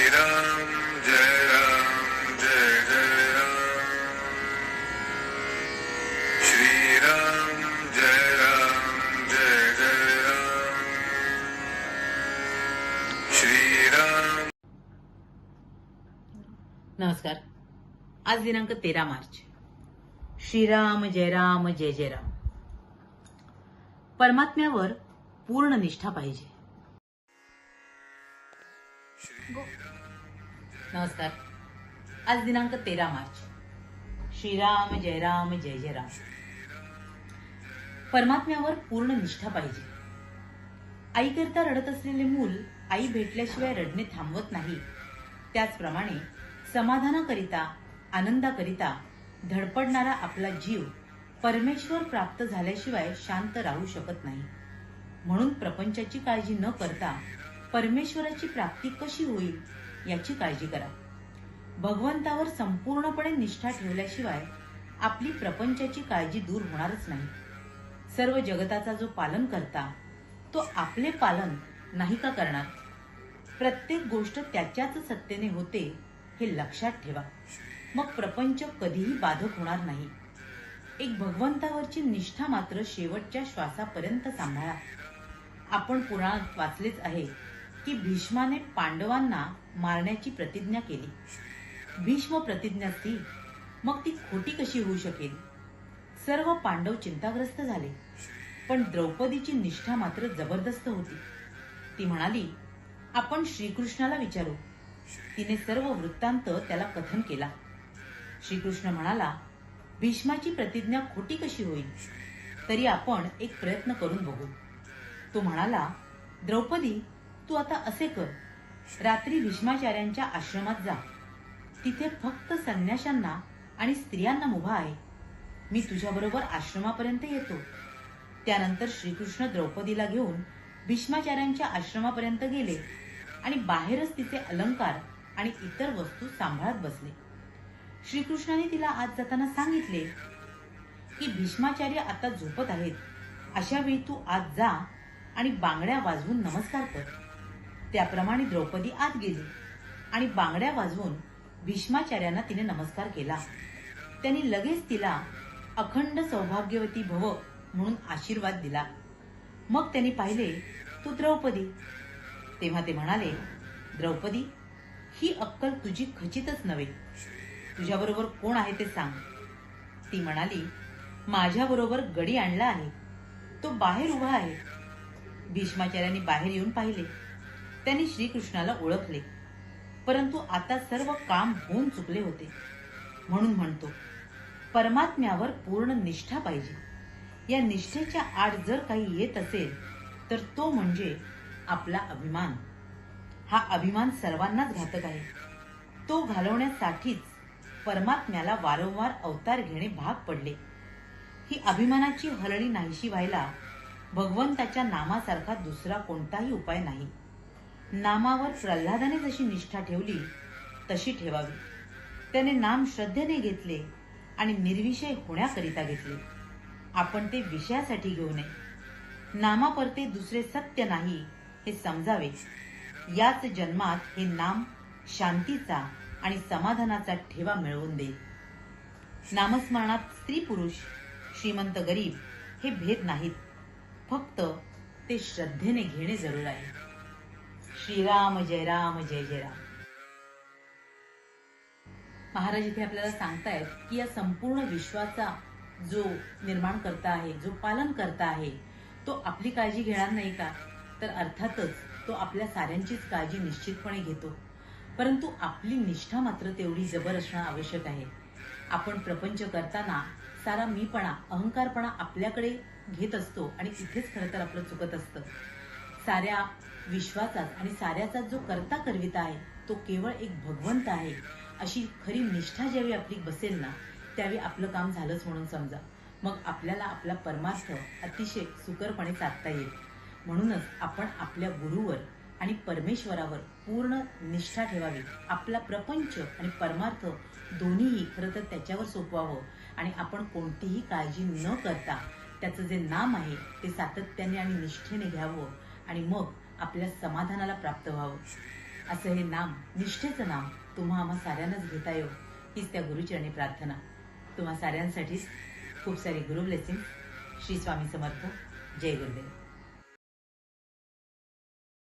श्रीराम जय राम जय जय राम श्रीराम जय राम जय जय राम श्रीराम। नमस्कार। आज दिनांक 13 मार्च। श्रीराम जय राम जय जय राम। परमात्म्यावर पूर्ण निष्ठा पाहिजे। नमस्कार। आज दिनांक 13 मार्च। श्रीराम जय राम जय जय राम। परमात्म्यावर पूर्ण निष्ठा पाहिजे। आईकरता रडत असलेले मूल आई भेटल्याशिवाय रडणे थांबवत नाही, त्याचप्रमाणे समाधानाकरिता आनंदाकरिता धडपडणारा आपला जीव परमेश्वर प्राप्त झाल्याशिवाय शांत राहू शकत नाही। म्हणून प्रपंचाची काळजी न करता परमेश्वराची प्राप्ती कशी होईल याची काळजी करा। भगवंतावर संपूर्णपणे निष्ठा ठेवल्याशिवाय आपली प्रपंचाची काळजी दूर होणारच नाही। सर्व जगताचा जो पालन करता तो आपले पालन नाही का करणार? प्रत्येक गोष्ट त्याच्याच सत्तेने होते हे लक्षात ठेवा, मग प्रपंच कधीही बाधक होणार नाही। एक भगवंतावरची निष्ठा मात्र शेवटच्या श्वासापर्यंत सांभाळा। आपण पुराणात वाचलेच आहे की भीष्माने पांडवांना मारण्याची प्रतिज्ञा केली। भीष्म प्रतिज्ञा ती मग ती खोटी कशी होऊ शकेल? सर्व पांडव चिंताग्रस्त झाले, पण द्रौपदीची निष्ठा मात्र जबरदस्त होती। ती म्हणाली, आपण श्रीकृष्णाला विचारू। तिने सर्व वृत्तांत त्याला कथन केला। श्रीकृष्ण म्हणाला, भीष्माची प्रतिज्ञा खोटी कशी होईल? तरी आपण एक प्रयत्न करून बघू। तो म्हणाला, द्रौपदी, तू आता असे कर, रात्री भीष्माचार्यांच्या आश्रमात जा। तिथे फक्त संन्याशांना आणि स्त्रियांना मुभा आहे। मी तुझ्याबरोबर आश्रमापर्यंत येतो। त्यानंतर श्रीकृष्ण द्रौपदीला घेऊन भीष्माचार्यांच्या आश्रमापर्यंत गेले आणि बाहेरच तिचे अलंकार आणि इतर वस्तू सांभाळत बसले। श्रीकृष्णाने तिला आत जाताना सांगितले की भीष्माचार्य आता झोपत आहेत, अशा वेळी तू आत जा आणि बांगड्या वाजवून नमस्कार कर। त्याप्रमाणे द्रौपदी आत गेली आणि बांगड्या वाजवून भीष्माचार्यांना तिने नमस्कार केला। त्यांनी लगेच तिला अखंड सौभाग्यवती भव म्हणून आशीर्वाद दिला। मग त्यांनी पाहिले तू द्रौपदी। तेव्हा ते म्हणाले, द्रौपदी, ही अक्कल तुझी खचितच नव्हे। तुझ्याबरोबर कोण आहे ते सांग। ती म्हणाली, माझ्याबरोबर गडी आणला आहे, तो बाहेर उभा आहे। भीष्माचार्यांनी बाहेर येऊन पाहिले। त्यांनी श्रीकृष्णाला ओळखले, परंतु आता सर्व काम होऊन चुकले होते। म्हणून म्हणतो, परमात्म्यावर पूर्ण निष्ठा पाहिजे। या निष्ठेच्या आड जर काही येत असेल तर तो म्हणजे आपला अभिमान। हा अभिमान सर्वांनाच घातक आहे। तो घालवण्यासाठीच परमात्म्याला वारंवार अवतार घेणे भाग पडले। ही अभिमानाची हरळी नाहीशी व्हायला भगवंताच्या नामासारखा दुसरा कोणताही उपाय नाही। नामावर प्रल्हादाने जशी निष्ठा ठेवली तशी ठेवावी। त्याने नाम श्रद्धेने घेतले आणि निर्विषय होण्याकरिता घेतले। आपण ते विषयासाठी घेऊ नये। नामापरते दुसरे सत्य नाही हे समजावे। याच जन्मात हे नाम शांतीचा आणि समाधानाचा ठेवा मिळवून देईल। नामस्मरणात स्त्री पुरुष, श्रीमंत गरीब हे भेद नाहीत, फक्त ते श्रद्धेने घेणे जरूर आहे। श्रीराम जय राम जय जय राम। महाराज इथे आपल्याला सांगतायत की या संपूर्ण विश्वाचा जो निर्माण करता आहे, जो पालन करता आहे, तो आपली काळजी घेणार नाही का? तर अर्थातच तो आपल्या साऱ्यांचीच काळजी निश्चितपणे घेतो, परंतु आपली निष्ठा मात्र तेवढी जबर असणं आवश्यक आहे। आपण प्रपंच करताना सारा मीपणा, अहंकारपणा आपल्याकडे घेत असतो आणि इथेच खरं तर आपलं चुकत असतं। साऱ्या विश्वाचा आणि साऱ्याचा जो करता करविता आहे तो केवळ एक भगवंत आहे, अशी खरी निष्ठा ज्यावेळी आपली बसेल ना, त्यावेळी आपलं काम झालंच म्हणून समजा। मग आपल्याला आपला परमार्थ अतिशय सुकरपणे साधता येईल। म्हणूनच आपण आपल्या गुरुवर आणि परमेश्वरावर पूर्ण निष्ठा ठेवावी। आपला प्रपंच आणि परमार्थ दोन्हीही खरं तर त्याच्यावर सोपवावं आणि आपण कोणतीही काळजी न करता त्याचं जे नाम आहे ते सातत्याने आणि निष्ठेने घ्यावं आणि मग आपल्या समाधानाला प्राप्त व्हावं। असं हे नाम, निष्ठेचं नाम तुम्हा आम्हा साऱ्यांनाच घेता येऊ, हीच त्या गुरुचरणी प्रार्थना. तुम्हा साऱ्यांसाठीच खूप सारी गुरु ब्लेसिंग. श्री स्वामी समर्थ. जय गुरुदेव.